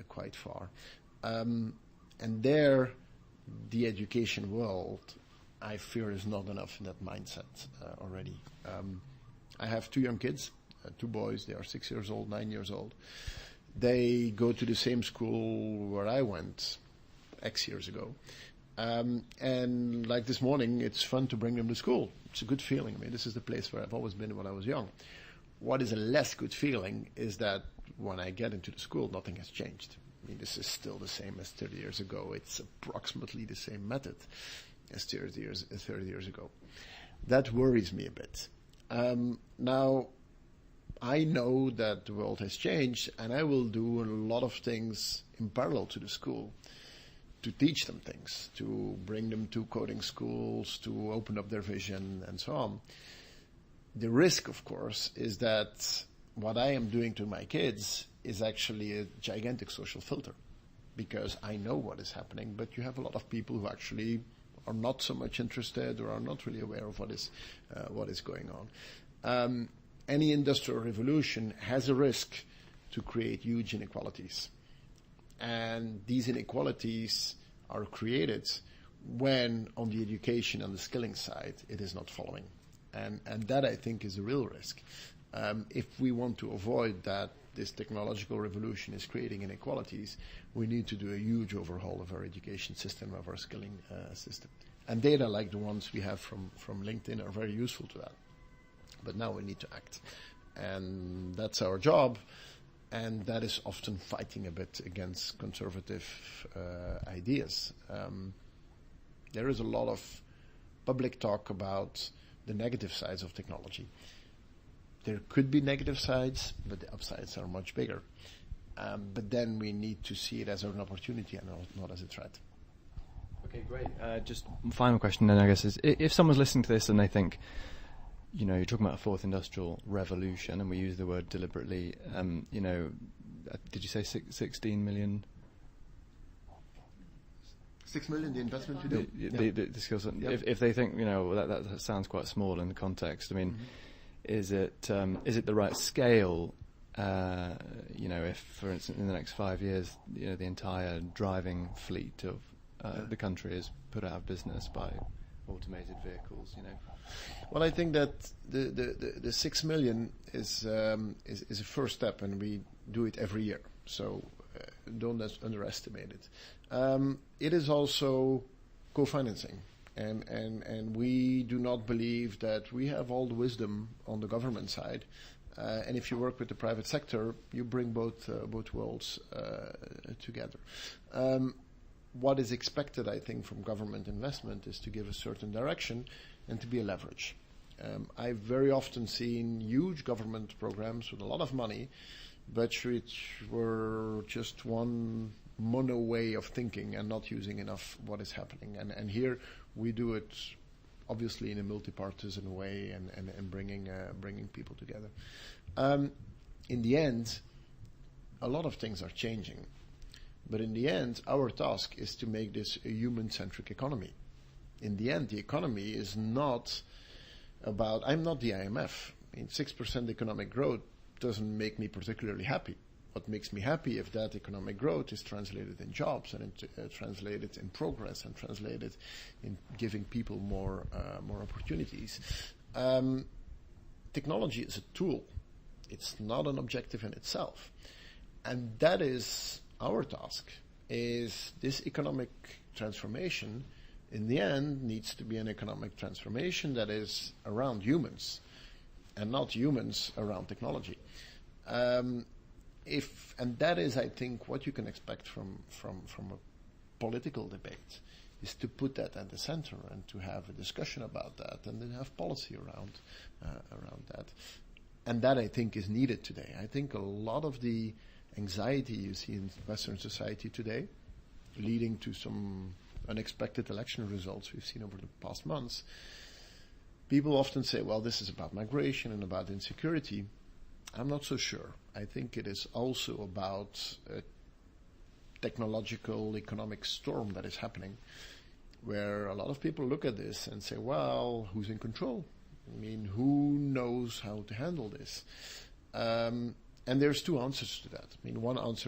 quite far. And there, the education world, I fear, is not enough in that mindset already. I have 2 young kids, 2 boys. They are 6 years old, 9 years old. They go to the same school where I went X years ago. And like this morning, it's fun to bring them to school. It's a good feeling. I mean, this is the place where I've always been when I was young. What is a less good feeling is that when I get into the school, nothing has changed. I mean, this is still the same as 30 years ago. It's approximately the same method as 30 years ago. That worries me a bit. Now, I know that the world has changed, and I will do a lot of things in parallel to the school to teach them things, to bring them to coding schools, to open up their vision, and so on. The risk, of course, is that what I am doing to my kids is actually a gigantic social filter, because I know what is happening, but you have a lot of people who actually are not so much interested or are not really aware of what is going on. Any industrial revolution has a risk to create huge inequalities. And these inequalities are created when, on the education and the skilling side, it is not following. And that, I think, is a real risk. If we want to avoid that this technological revolution is creating inequalities, we need to do a huge overhaul of our education system, of our skilling system. And data like the ones we have from LinkedIn are very useful to that. But now we need to act. And that's our job. And that is often fighting a bit against conservative ideas. There is a lot of public talk about the negative sides of technology. There could be negative sides, but the upsides are much bigger. But then we need to see it as an opportunity and not as a threat. Okay, great. Just final question then, I guess, is if someone's listening to this and they think, you know, you're talking about a 4th industrial revolution, and we use the word deliberately, you know, did you say 16 million? 6 million, the investment we do? The skills. Yep. If they think, you know, that sounds quite small in the context, I mean, is it the right scale? You know, if, for instance, in the next 5 years, you know, the entire driving fleet of the country is put out of business by automated vehicles, you know? Well, I think that the 6 million is a first step, and we do it every year. So don't underestimate it. It is also co-financing, and we do not believe that we have all the wisdom on the government side. And if you work with the private sector, you bring both worlds together. What is expected, I think, from government investment is to give a certain direction and to be a leverage. I've very often seen huge government programs with a lot of money, but which were just one mono way of thinking and not using enough what is happening. And here we do it obviously in a multi-partisan way and bringing people together. In the end, a lot of things are changing. But in the end, our task is to make this a human-centric economy. In the end, the economy is not about, I'm not the IMF. I mean, 6% economic growth doesn't make me particularly happy. What makes me happy if that economic growth is translated in jobs and translated in progress and translated in giving people more opportunities. Technology is a tool. It's not an objective in itself. And that is our task, is this economic transformation in the end needs to be an economic transformation that is around humans and not humans around technology. And that is, I think, what you can expect from a political debate, is to put that at the center and to have a discussion about that and then have policy around that. And that, I think, is needed today. I think a lot of the anxiety you see in Western society today, leading to some unexpected election results we've seen over the past months, people often say, well, this is about migration and about insecurity. I'm not so sure. I think it is also about a technological economic storm that is happening, where a lot of people look at this and say, well, who's in control? I mean, who knows how to handle this? And there's 2 answers to that. I mean, one answer